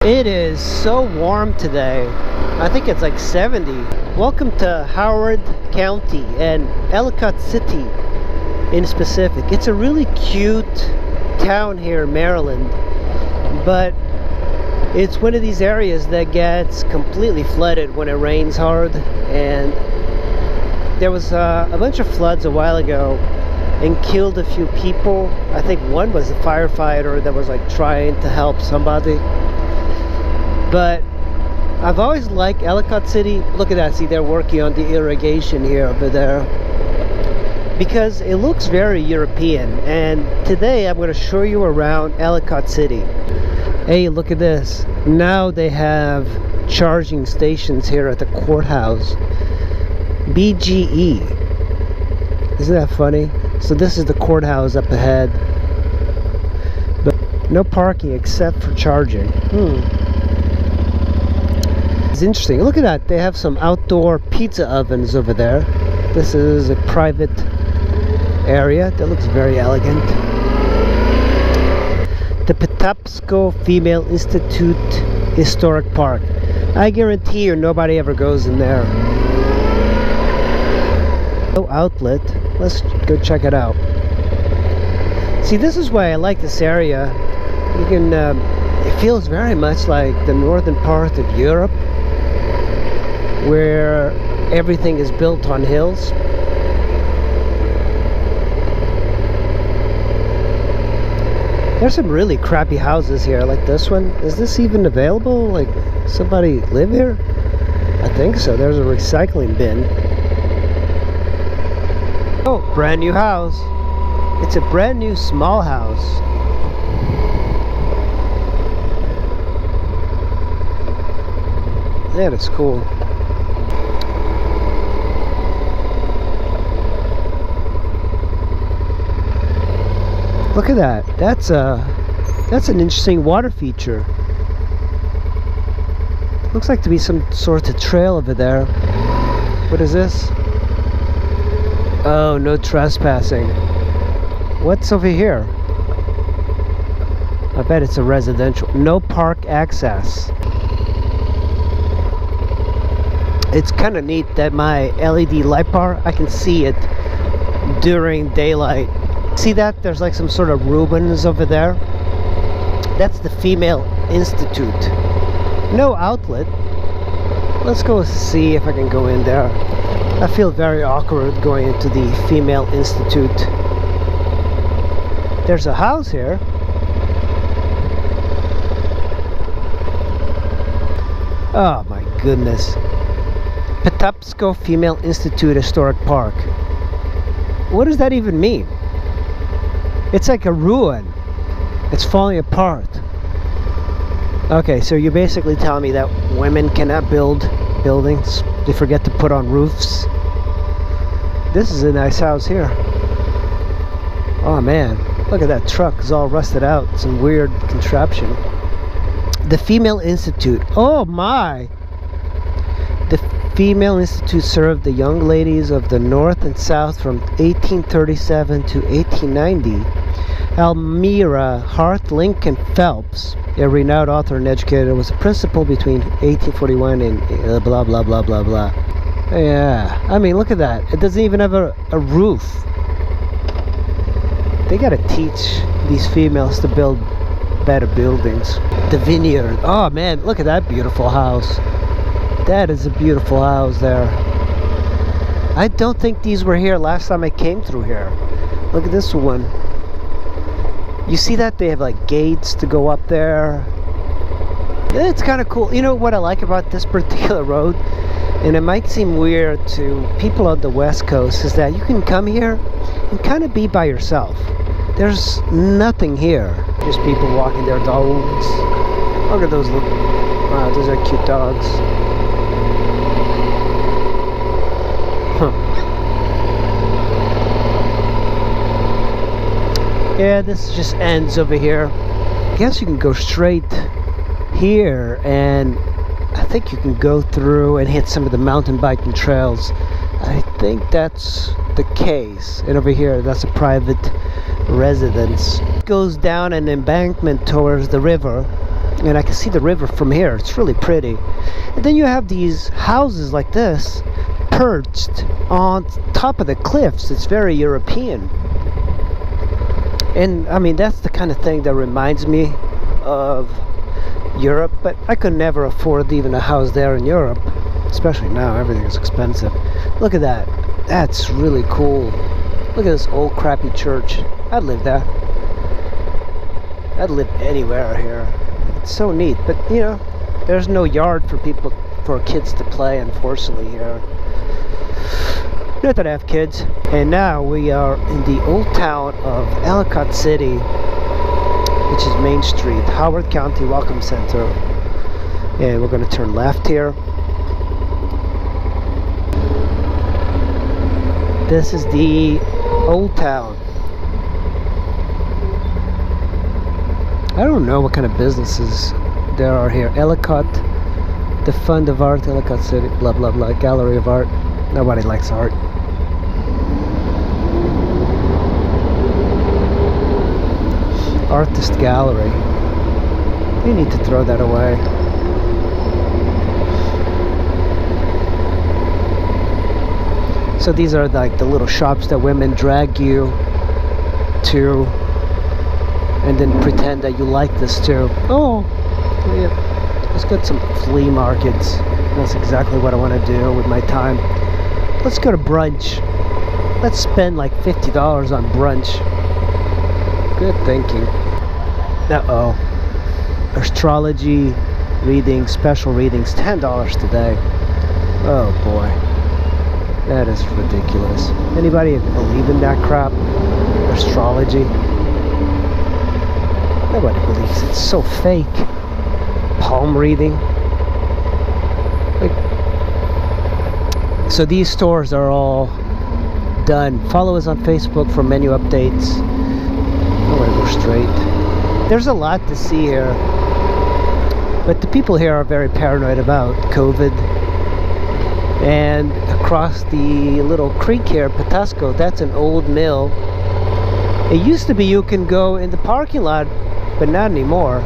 It is so warm today. I think it's like 70. Welcome to Howard County and Ellicott City in specific. It's a really cute town here in Maryland, but it's one of these areas that gets completely flooded when it rains hard. And there was a bunch of floods a while ago and killed a few people. I think one was a firefighter that was like trying to help somebody. But I've always liked Ellicott City. Look at that, see, they're working on the irrigation here over there, because it looks very European. And today I'm going to show you around Ellicott City. Hey, look at this. Now they have charging stations here at the courthouse. BGE. Isn't that funny? So this is the courthouse up ahead, but no parking except for charging. It's interesting. Look at that. They have some outdoor pizza ovens over there. This is a private area that looks very elegant. The Patapsco Female Institute Historic Park. I guarantee you nobody ever goes in there. No outlet. Let's go check it out. See, this is why I like this area. You can it feels very much like the northern part of Europe, where everything is built on hills. There's some really crappy houses here, like this one. Is this even available? Like, somebody live here? I think so. There's a recycling bin. Oh, brand new house. It's a brand new small house. Yeah, that's cool. Look at that. That's an interesting water feature. Looks like to be some sort of trail over there. What is this? Oh, no trespassing. What's over here? I bet it's a residential. No park access. It's kind of neat that my LED light bar, I can see it during daylight. See that? There's like some sort of Rubens over there. That's the Female Institute. No outlet. Let's go see if I can go in there. I feel very awkward going into the Female Institute. There's a house here. Oh my goodness. Patapsco Female Institute Historic Park. What does that even mean? It's like a ruin. It's falling apart. Okay, so you're basically telling me that women cannot build buildings. They forget to put on roofs. This is a nice house here. Oh man, look at that truck. It's all rusted out. Some weird contraption. The Female Institute. Oh my! The Female Institute served the young ladies of the North and South from 1837 to 1890. Almira Hart Lincoln Phelps, a renowned author and educator, was a principal between 1841 and blah blah blah blah blah. Yeah, I mean, look at that. It doesn't even have a roof. They gotta teach these females to build better buildings. The vineyard. Oh man, look at that beautiful house. That is a beautiful house there. I don't think these were here last time I came through here. Look at this one. You see that? They have like gates to go up there. It's kind of cool. You know what I like about this particular road? And it might seem weird to people on the West Coast, is that you can come here and kind of be by yourself. There's nothing here. Just people walking their dogs. Look at those. Wow, those are cute dogs. Yeah, this just ends over here. I guess you can go straight here, and I think you can go through and hit some of the mountain biking trails. I think that's the case. And over here, that's a private residence. It goes down an embankment towards the river, and I can see the river from here. It's really pretty. And then you have these houses like this perched on top of the cliffs. It's very European. And I mean, that's the kind of thing that reminds me of Europe, but I could never afford even a house there in Europe, especially now. Everything is expensive. Look at that. That's really cool. Look at this old crappy church. I'd live there. I'd live anywhere here. It's so neat. But you know, there's no yard for kids to play, unfortunately, here. Not that I have kids. And now we are in the old town of Ellicott City, which is Main Street, Howard County Welcome Center. And we're going to turn left here. This is the old town. I don't know what kind of businesses there are here. Ellicott, the Fund of Art, Ellicott City, blah blah blah, Gallery of Art. Nobody likes art. Artist Gallery. You need to throw that away. So these are like the little shops that women drag you to and then pretend that you like this too. Oh, yeah. Let's get some flea markets. That's exactly what I want to do with my time. Let's go to brunch. Let's spend like $50 on brunch. Good thinking. Uh-oh. Astrology readings, special readings, $10 today. Oh boy. That is ridiculous. Anybody believe in that crap? Astrology? Nobody believes it. It's so fake. Palm reading. Like, so these stores are all done. Follow us on Facebook for menu updates. I'm gonna go straight. There's a lot to see here, but the people here are very paranoid about COVID. And across the little creek here, Patapsco, that's an old mill. It used to be you can go in the parking lot, but not anymore.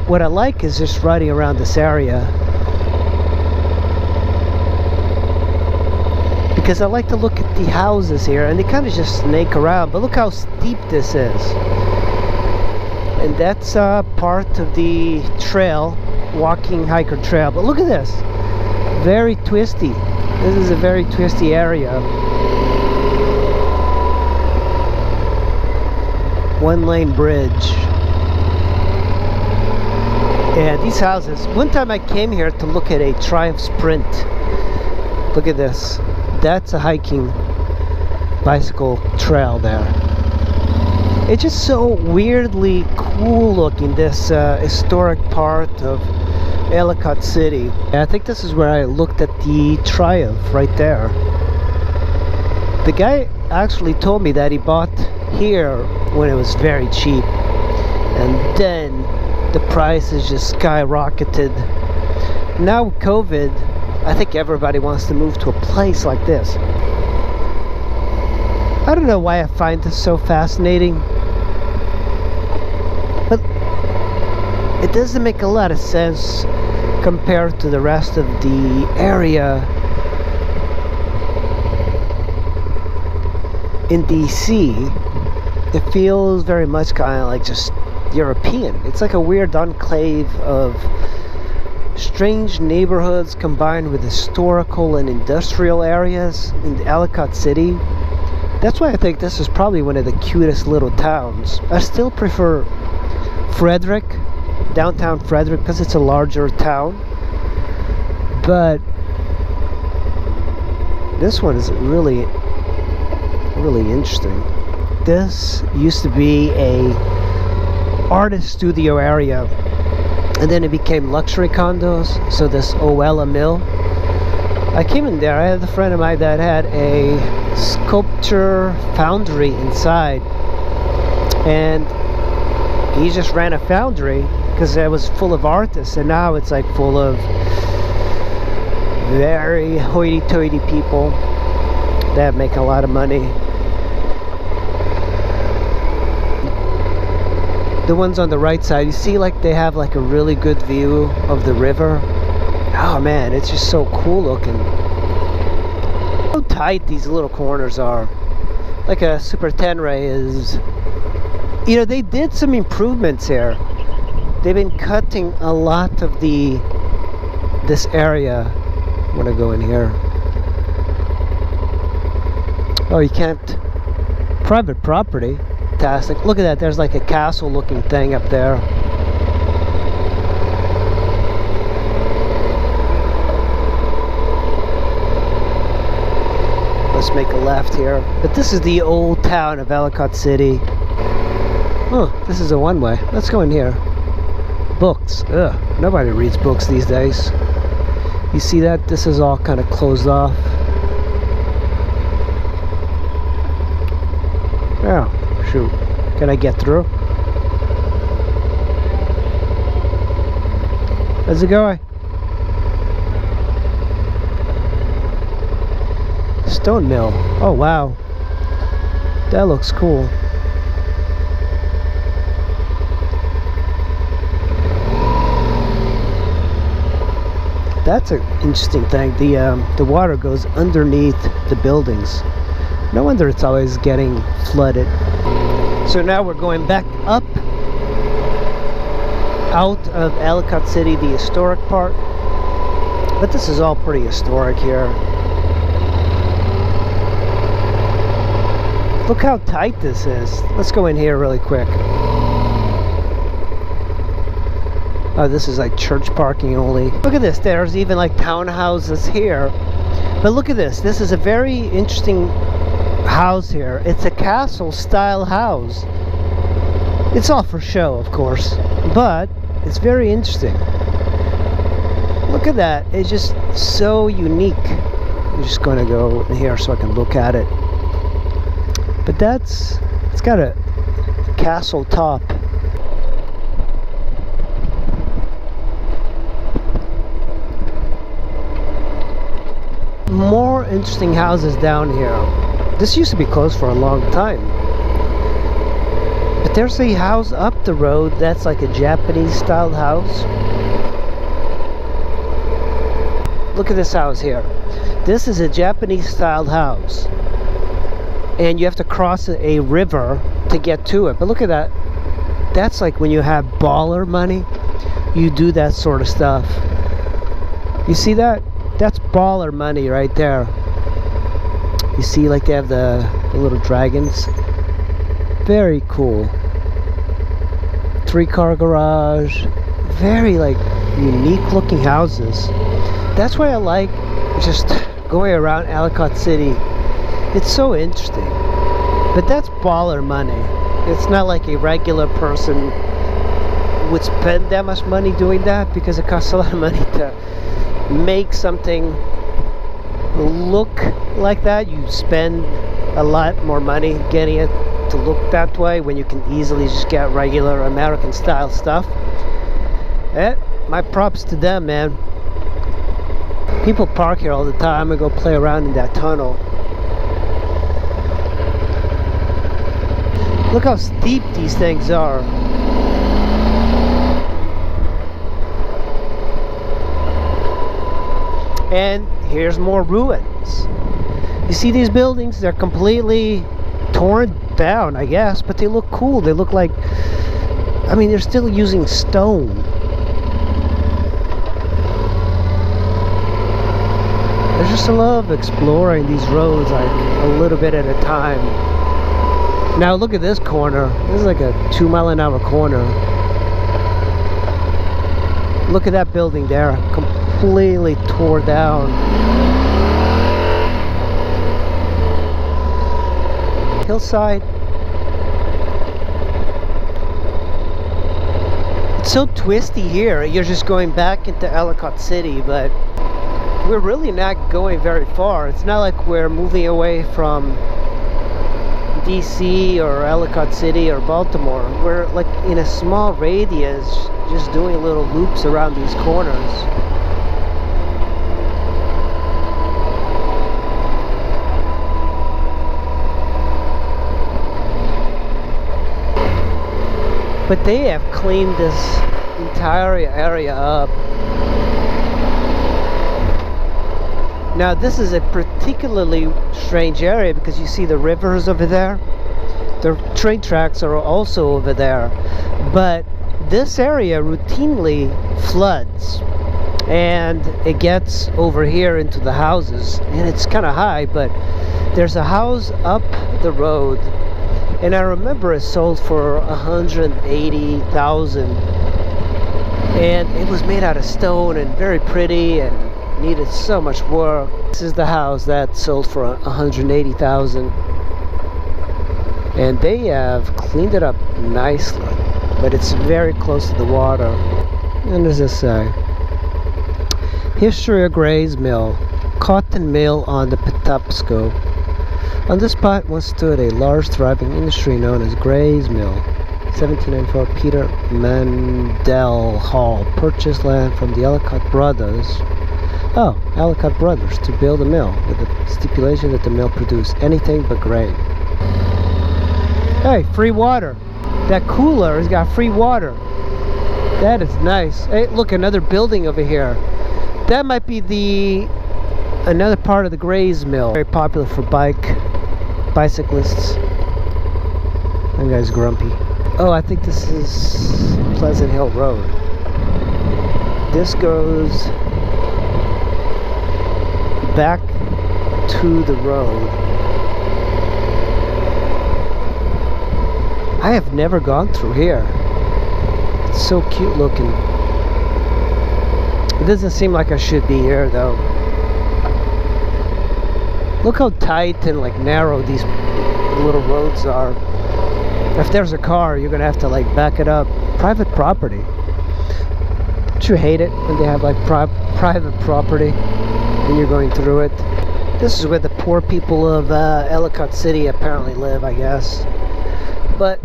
What I like is just riding around this area, because I like to look at the houses here, and they kind of just snake around. But look how steep this is, and that's part of the trail, walking hiker trail. But look at this, very twisty. This is a very twisty area. One-lane bridge. And these houses, one time I came here to look at a Triumph Sprint. Look at this. That's a hiking bicycle trail there. It's just so weirdly cool looking, this historic part of Ellicott City. I think this is where I looked at the Triumph right there. The guy actually told me that he bought here when it was very cheap, and then the prices just skyrocketed. Now with COVID, I think everybody wants to move to a place like this. I don't know why I find this so fascinating, but it doesn't make a lot of sense compared to the rest of the area in DC. It feels very much kind of like just European. It's like a weird enclave of strange neighborhoods combined with historical and industrial areas in Ellicott City. That's why I think this is probably one of the cutest little towns. I still prefer Frederick, downtown Frederick, because it's a larger town, but this one is really interesting. This used to be a artist studio area, and then it became luxury condos. So this Oella Mill, I came in there. I had a friend of mine that had a sculpture foundry inside, and he just ran a foundry because it was full of artists, and now it's like full of very hoity-toity people that make a lot of money. The ones on the right side, you see like they have like a really good view of the river. Oh man, it's just so cool looking. How tight these little corners are. Like a Super Tenere is. You know, they did some improvements here. They've been cutting a lot of this area. I'm gonna go in here. Oh, you can't. Private property. Fantastic. Look at that. There's like a castle looking thing up there. Let's make a left here. But this is the old town of Ellicott City. Oh, this is a one-way. Let's go in here. Books. Ugh. Nobody reads books these days. You see that? This is all kind of closed off. Oh, shoot. Can I get through? How's it going? Stone mill. Oh wow, that looks cool. That's an interesting thing. The water goes underneath the buildings. No wonder it's always getting flooded. So now we're going back up out of Ellicott City, the historic part. But this is all pretty historic here. Look how tight this is. Let's go in here really quick. Oh, this is like church parking only. Look at this. There's even like townhouses here. But look at this. This is a very interesting house here. It's a castle style house. It's all for show, of course, but it's very interesting. Look at that. It's just so unique. I'm just going to go in here so I can look at it. But it's got a castle top. More interesting houses down here. This used to be closed for a long time. But there's a house up the road that's like a Japanese style house. Look at this house here. This is a Japanese style house. And you have to cross a river to get to it. But look at that. That's like when you have baller money, you do that sort of stuff. You see that? That's baller money right there. You see like they have the little dragons. Very cool. 3-car garage. Very like unique looking houses. That's why I like just going around Ellicott City. It's so interesting. But that's baller money. It's not like a regular person would spend that much money doing that, because it costs a lot of money to make something look like that. You spend a lot more money getting it to look that way when you can easily just get regular American style stuff. My props to them, man. People park here all the time and go play around in that tunnel. Look how steep these things are. And here's more ruins. You see these buildings? They're completely torn down, I guess, but they look cool. They look like, I mean, they're still using stone. I just love exploring these roads like a little bit at a time. Now look at this corner. This is like a 2-mile-an-hour corner. Look at that building there, completely tore down. Hillside. It's so twisty here. You're just going back into Ellicott City, but we're really not going very far. It's not like we're moving away from DC or Ellicott City or Baltimore. We're like in a small radius, just doing little loops around these corners. But they have cleaned this entire area up. Now this is a particularly strange area because you see the rivers over there. The train tracks are also over there. But this area routinely floods. And it gets over here into the houses. And it's kind of high, but there's a house up the road. And I remember it sold for $180,000. And it was made out of stone and very pretty and needed so much work. This is the house that sold for $180,000. And they have cleaned it up nicely. But it's very close to the water. And as I say, history of Gray's Mill. Cotton mill on the Patapsco. On this spot once stood a large thriving industry known as Gray's Mill. 1794, Peter Mandel Hall purchased land from the Ellicott brothers. Oh, Ellicott brothers to build a mill with the stipulation that the mill produce anything but grain. Hey, free water. That cooler has got free water. That is nice. Hey, look, another building over here. That might be another part of the Gray's Mill. Very popular for bicyclists. That guy's grumpy. Oh, I think this is Pleasant Hill Road. This goes back to the road. I have never gone through here. It's so cute looking. It doesn't seem like I should be here though. Look how tight and like narrow these little roads are. If there's a car, you're gonna have to like back it up. Private property. Don't you hate it when they have like private property and you're going through it? This is where the poor people of Ellicott City apparently live, I guess. But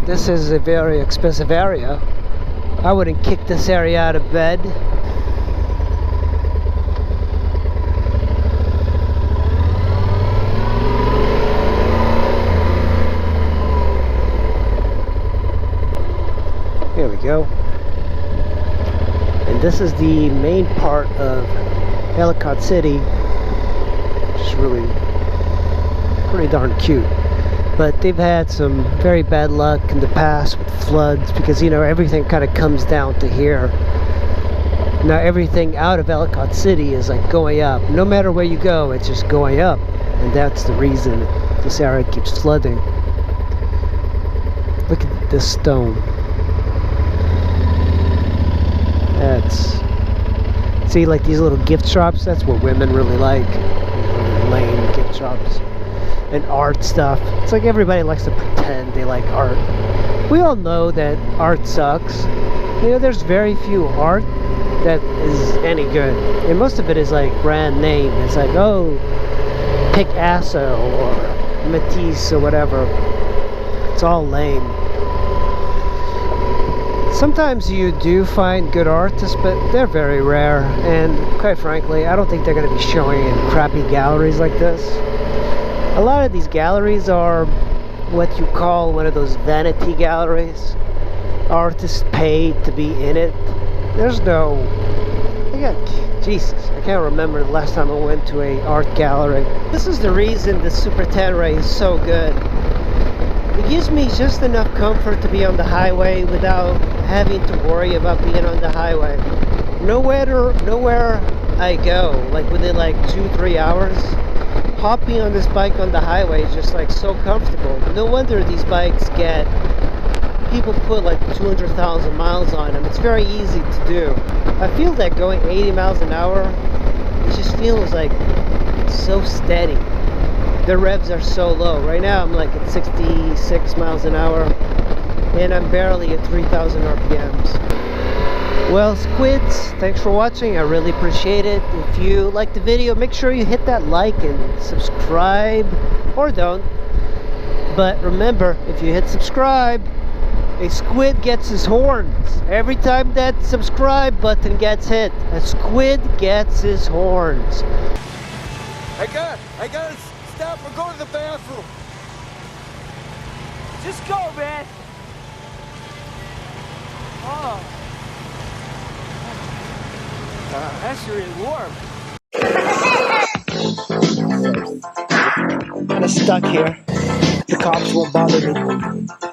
this is a very expensive area. I wouldn't kick this area out of bed. Here we go. And this is the main part of Ellicott City, which is really pretty darn cute. But they've had some very bad luck in the past with floods because, you know, everything kind of comes down to here. Now everything out of Ellicott City is like going up. No matter where you go, it's just going up. And that's the reason this area keeps flooding. Look at this stone. That's... See, like these little gift shops, that's what women really like. These really lame gift shops. And art stuff. It's like everybody likes to pretend they like art. We all know that art sucks. You know, there's very few art that is any good. And most of it is like brand name. It's like, oh, Picasso or Matisse or whatever. It's all lame. Sometimes you do find good artists, but they're very rare. And quite frankly, I don't think they're going to be showing in crappy galleries like this. A lot of these galleries are what you call one of those vanity galleries. Artists pay to be in it. There's no... Jesus, I can't remember the last time I went to a art gallery. This is the reason the Super Tenere is so good. It gives me just enough comfort to be on the highway without having to worry about being on the highway. Nowhere I go, like within like 2-3 hours, hopping on this bike on the highway is just like so comfortable. No wonder these bikes get... people put like 200,000 miles on them. It's very easy to do. I feel that going 80 miles an hour, it just feels like so steady. The revs are so low. Right now I'm like at 66 miles an hour and I'm barely at 3,000 RPMs. Well, Squids, thanks for watching. I really appreciate it. If you like the video, make sure you hit that like and subscribe, or don't. But remember, if you hit subscribe, a squid gets his horns. Every time that subscribe button gets hit, a squid gets his horns. I gotta stop and go to the bathroom. Just go, man. That's really warm. Kind of stuck here. The cops won't bother me.